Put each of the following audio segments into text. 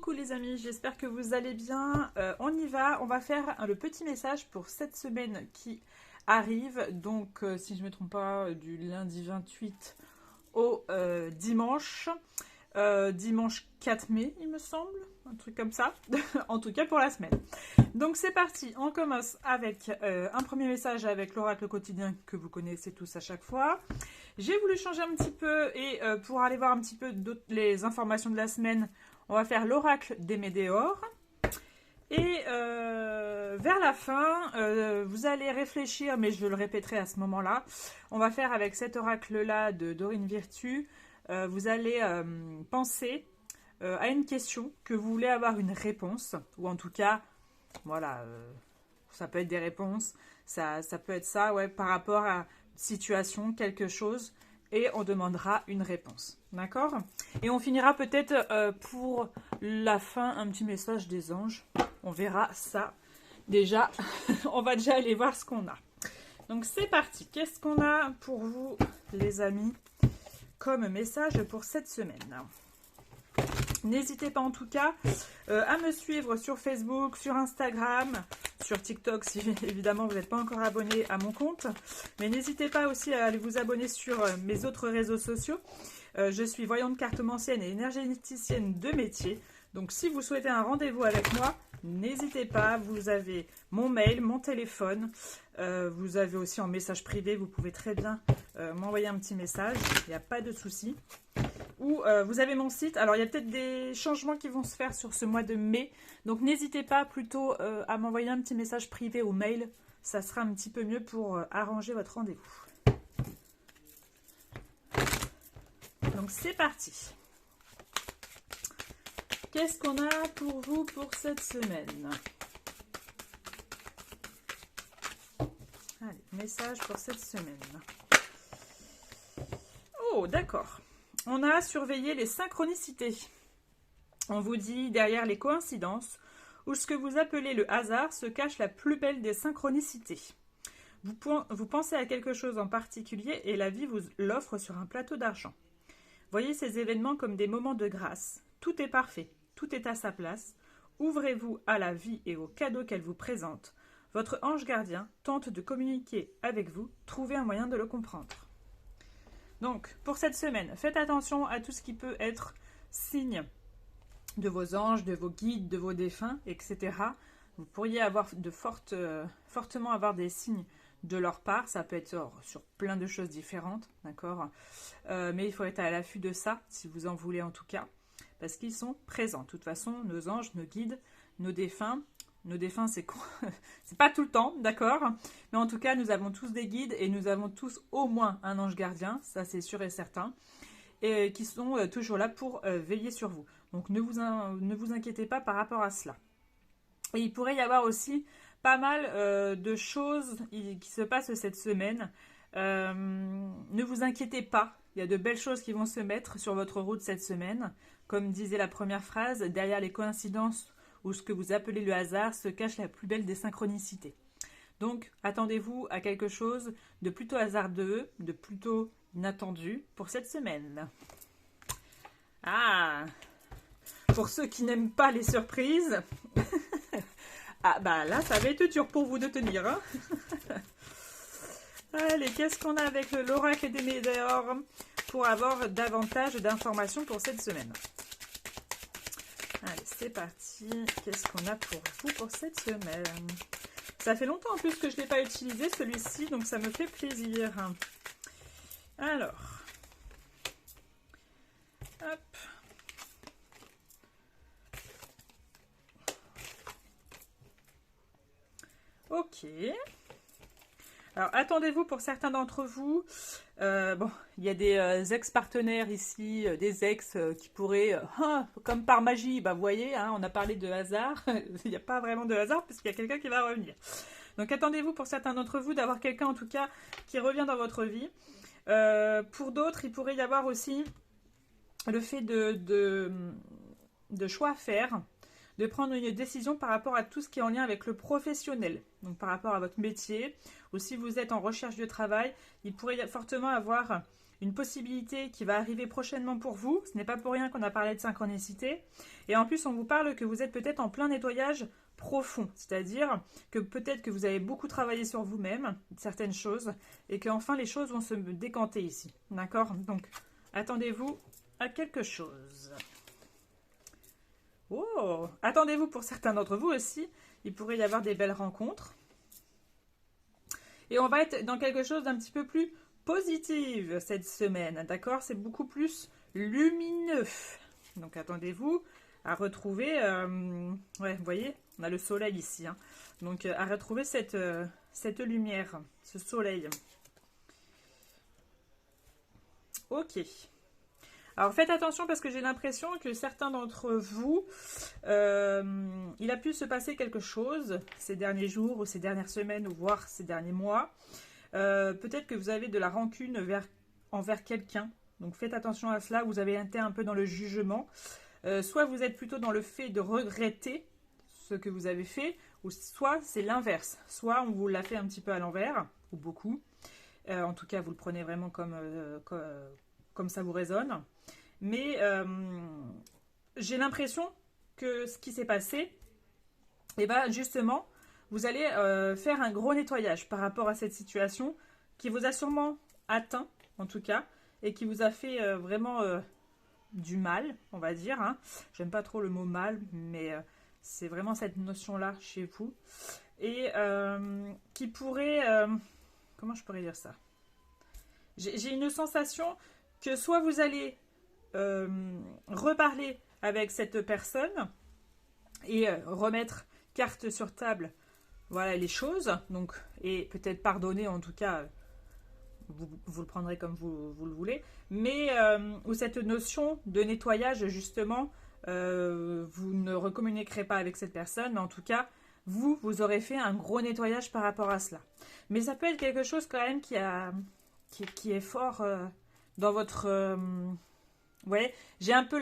Coucou les amis, j'espère que vous allez bien. On y va, on va faire le petit message pour cette semaine qui arrive. Donc si je ne me trompe pas, du lundi 28 au dimanche 4 mai il me semble, un truc comme ça, en tout cas pour la semaine. Donc c'est parti, on commence avec un premier message avec l'oracle quotidien que vous connaissez tous à chaque fois. J'ai voulu changer un petit peu et pour aller voir un petit peu les informations de la semaine, on va faire l'oracle des météores. Et vers la fin, vous allez réfléchir, mais je le répéterai à ce moment-là. On va faire avec cet oracle-là de Dorine Virtue. Vous allez penser à une question que vous voulez avoir une réponse, ou en tout cas, voilà, ça peut être des réponses, ça peut être ça, ouais, par rapport à une situation, quelque chose, et on demandera une réponse, d'accord? Et on finira peut-être pour la fin un petit message des anges. On verra ça. Déjà, on va déjà aller voir ce qu'on a. Donc c'est parti. Qu'est-ce qu'on a pour vous, les amis, comme message pour cette semaine? N'hésitez pas en tout cas à me suivre sur Facebook, sur Instagram, sur TikTok si évidemment vous n'êtes pas encore abonné à mon compte. Mais n'hésitez pas aussi à aller vous abonner sur mes autres réseaux sociaux. Je suis voyante cartomancienne et énergéticienne de métier. Donc si vous souhaitez un rendez-vous avec moi, n'hésitez pas, vous avez mon mail, mon téléphone, vous avez aussi en message privé, vous pouvez très bien m'envoyer un petit message, il n'y a pas de souci. Ou vous avez mon site, alors il y a peut-être des changements qui vont se faire sur ce mois de mai, donc n'hésitez pas plutôt à m'envoyer un petit message privé ou mail, ça sera un petit peu mieux pour arranger votre rendez-vous. Donc c'est parti. Qu'est-ce qu'on a pour vous pour cette semaine? Allez, message pour cette semaine. Oh, d'accord. On a surveillé les synchronicités. On vous dit, derrière les coïncidences, ou ce que vous appelez le hasard, se cache la plus belle des synchronicités. Vous pensez à quelque chose en particulier et la vie vous l'offre sur un plateau d'argent. Voyez ces événements comme des moments de grâce. Tout est parfait. Tout est à sa place. Ouvrez-vous à la vie et aux cadeaux qu'elle vous présente. Votre ange gardien tente de communiquer avec vous. Trouvez un moyen de le comprendre. Donc, pour cette semaine, faites attention à tout ce qui peut être signe de vos anges, de vos guides, de vos défunts, etc. Vous pourriez avoir fortement avoir des signes de leur part. Ça peut être sur plein de choses différentes, d'accord, mais il faut être à l'affût de ça, si vous en voulez en tout cas. Parce qu'ils sont présents. De toute façon, nos anges, nos guides, nos défunts, c'est pas tout le temps, d'accord? Mais en tout cas, nous avons tous des guides et nous avons tous au moins un ange gardien, ça c'est sûr et certain, et qui sont toujours là pour veiller sur vous. Donc ne vous inquiétez pas par rapport à cela. Et il pourrait y avoir aussi pas mal de choses qui se passent cette semaine. Ne vous inquiétez pas, il y a de belles choses qui vont se mettre sur votre route cette semaine. Comme disait la première phrase, derrière les coïncidences ou ce que vous appelez le hasard se cache la plus belle des synchronicités. Donc attendez-vous à quelque chose de plutôt hasardeux, de plutôt inattendu pour cette semaine. Ah, pour ceux qui n'aiment pas les surprises, ah bah là ça va être dur pour vous de tenir, hein. Allez, qu'est-ce qu'on a avec l'oracle des météores pour avoir davantage d'informations pour cette semaine? Allez, c'est parti. Qu'est-ce qu'on a pour vous pour cette semaine? Ça fait longtemps en plus que je ne l'ai pas utilisé celui-ci, donc ça me fait plaisir. Alors, hop. Ok. Alors, attendez-vous pour certains d'entre vous. Bon, il y a des ex-partenaires ici, des ex qui pourraient, comme par magie, bah, vous voyez, hein, on a parlé de hasard. Il n'y a pas vraiment de hasard parce qu'il y a quelqu'un qui va revenir. Donc, attendez-vous pour certains d'entre vous d'avoir quelqu'un, en tout cas, qui revient dans votre vie. Pour d'autres, il pourrait y avoir aussi le fait de choix à faire, de prendre une décision par rapport à tout ce qui est en lien avec le professionnel, donc par rapport à votre métier, ou si vous êtes en recherche de travail, il pourrait fortement avoir une possibilité qui va arriver prochainement pour vous. Ce n'est pas pour rien qu'on a parlé de synchronicité. Et en plus, on vous parle que vous êtes peut-être en plein nettoyage profond. C'est-à-dire que peut-être que vous avez beaucoup travaillé sur vous-même, certaines choses, et qu'enfin les choses vont se décanter ici. D'accord? Donc, attendez-vous à quelque chose. Oh! Attendez-vous pour certains d'entre vous aussi. Il pourrait y avoir des belles rencontres. Et on va être dans quelque chose d'un petit peu plus positif cette semaine, d'accord? C'est beaucoup plus lumineux. Donc attendez-vous à retrouver... ouais, vous voyez, on a le soleil ici. Hein. Donc à retrouver cette lumière, ce soleil. Ok. Alors faites attention parce que j'ai l'impression que certains d'entre vous, il a pu se passer quelque chose ces derniers jours ou ces dernières semaines ou voire ces derniers mois. Peut-être que vous avez de la rancune envers quelqu'un. Donc faites attention à cela, vous avez été un peu dans le jugement. Soit vous êtes plutôt dans le fait de regretter ce que vous avez fait, ou soit c'est l'inverse. Soit on vous l'a fait un petit peu à l'envers, ou beaucoup. En tout cas, vous le prenez vraiment comme ça vous résonne. Mais j'ai l'impression que ce qui s'est passé, et ben justement, vous allez faire un gros nettoyage par rapport à cette situation qui vous a sûrement atteint, en tout cas, et qui vous a fait vraiment du mal, on va dire. Hein. J'aime pas trop le mot mal, mais c'est vraiment cette notion-là chez vous. Et qui pourrait... comment je pourrais dire ça? J'ai une sensation que soit vous allez reparler avec cette personne et remettre carte sur table, voilà les choses, donc, et peut-être pardonner en tout cas, vous le prendrez comme vous le voulez, mais où cette notion de nettoyage justement, vous ne recommuniquerez pas avec cette personne, mais en tout cas, vous aurez fait un gros nettoyage par rapport à cela. Mais ça peut être quelque chose quand même qui est fort dans votre... ouais, j'ai un peu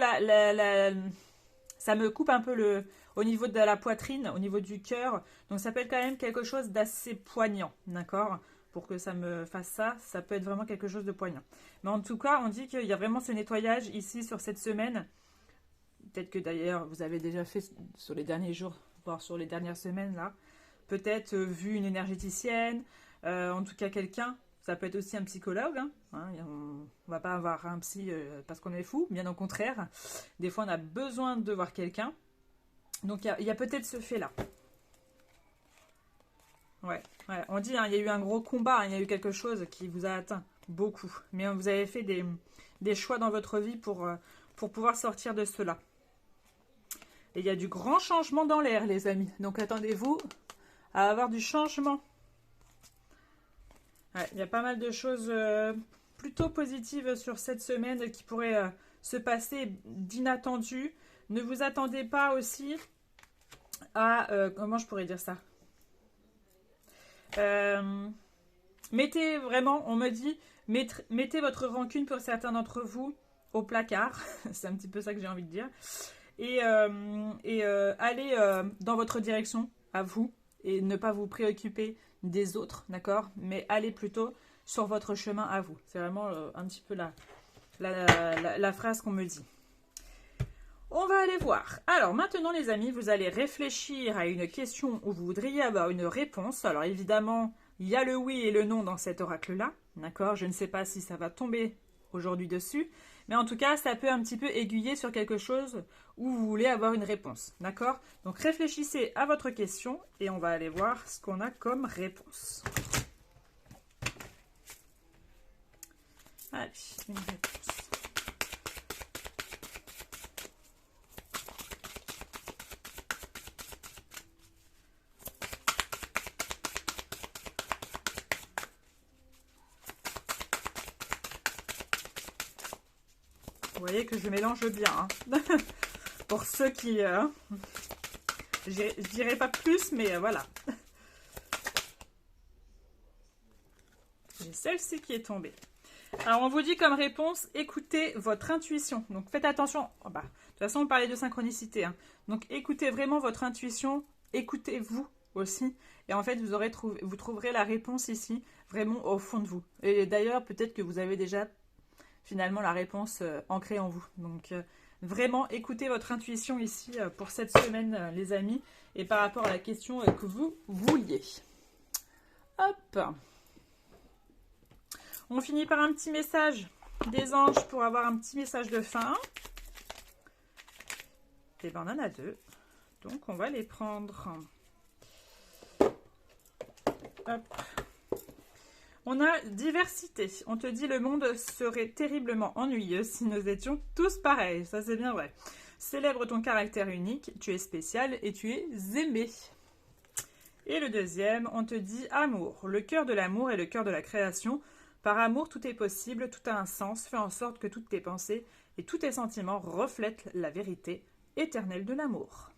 ça me coupe un peu au niveau de la poitrine, au niveau du cœur. Donc ça peut être quand même quelque chose d'assez poignant, d'accord? Pour que ça me fasse ça, ça peut être vraiment quelque chose de poignant. Mais en tout cas, on dit qu'il y a vraiment ce nettoyage ici sur cette semaine. Peut-être que d'ailleurs, vous avez déjà fait sur les derniers jours, voire sur les dernières semaines, là. Peut-être vu une énergéticienne, en tout cas quelqu'un. Ça peut être aussi un psychologue. Hein. On ne va pas avoir un psy parce qu'on est fou, bien au contraire. Des fois, on a besoin de voir quelqu'un. Donc, il y a peut-être ce fait-là. Ouais, on dit, hein, il y a eu un gros combat, hein, il y a eu quelque chose qui vous a atteint beaucoup. Mais vous avez fait des choix dans votre vie pour pouvoir sortir de cela. Et il y a du grand changement dans l'air, les amis. Donc, attendez-vous à avoir du changement. Ouais, il y a pas mal de choses plutôt positives sur cette semaine qui pourraient se passer d'inattendu. Ne vous attendez pas aussi à... comment je pourrais dire ça? Mettez vraiment, on me dit, mettez votre rancune pour certains d'entre vous au placard. C'est un petit peu ça que j'ai envie de dire. Et allez dans votre direction, à vous, et ne pas vous préoccuper des autres, d'accord? Mais allez plutôt sur votre chemin à vous. C'est vraiment un petit peu la phrase qu'on me dit. On va aller voir. Alors maintenant les amis, vous allez réfléchir à une question où vous voudriez avoir une réponse. Alors évidemment, il y a le oui et le non dans cet oracle-là, d'accord? Je ne sais pas si ça va tomber aujourd'hui dessus, mais en tout cas, ça peut un petit peu aiguiller sur quelque chose où vous voulez avoir une réponse, d'accord? Donc réfléchissez à votre question et on va aller voir ce qu'on a comme réponse. Allez, une réponse. Vous voyez que je mélange bien. Hein. Pour ceux qui... je dirais pas plus, mais voilà. J'ai celle-ci qui est tombée. Alors, on vous dit comme réponse, écoutez votre intuition. Donc, faites attention. Oh, bah, de toute façon, on parlait de synchronicité. Hein. Donc, écoutez vraiment votre intuition. Écoutez-vous aussi. Et en fait, vous trouverez la réponse ici, vraiment au fond de vous. Et d'ailleurs, peut-être que vous avez déjà finalement la réponse ancrée en vous. Donc vraiment écoutez votre intuition ici pour cette semaine les amis et par rapport à la question que vous vouliez. Hop. On finit par un petit message des anges pour avoir un petit message de fin. Et bien on en a deux. Donc on va les prendre. Hop. On a diversité. On te dit le monde serait terriblement ennuyeux si nous étions tous pareils. Ça, c'est bien vrai. Célèbre ton caractère unique. Tu es spécial et tu es aimé. Et le deuxième, on te dit amour. Le cœur de l'amour est le cœur de la création. Par amour, tout est possible, tout a un sens. Fais en sorte que toutes tes pensées et tous tes sentiments reflètent la vérité éternelle de l'amour.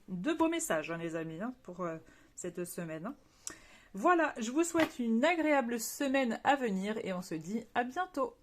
Deux beaux messages, hein, les amis, hein, pour cette semaine. Voilà, je vous souhaite une agréable semaine à venir et on se dit à bientôt.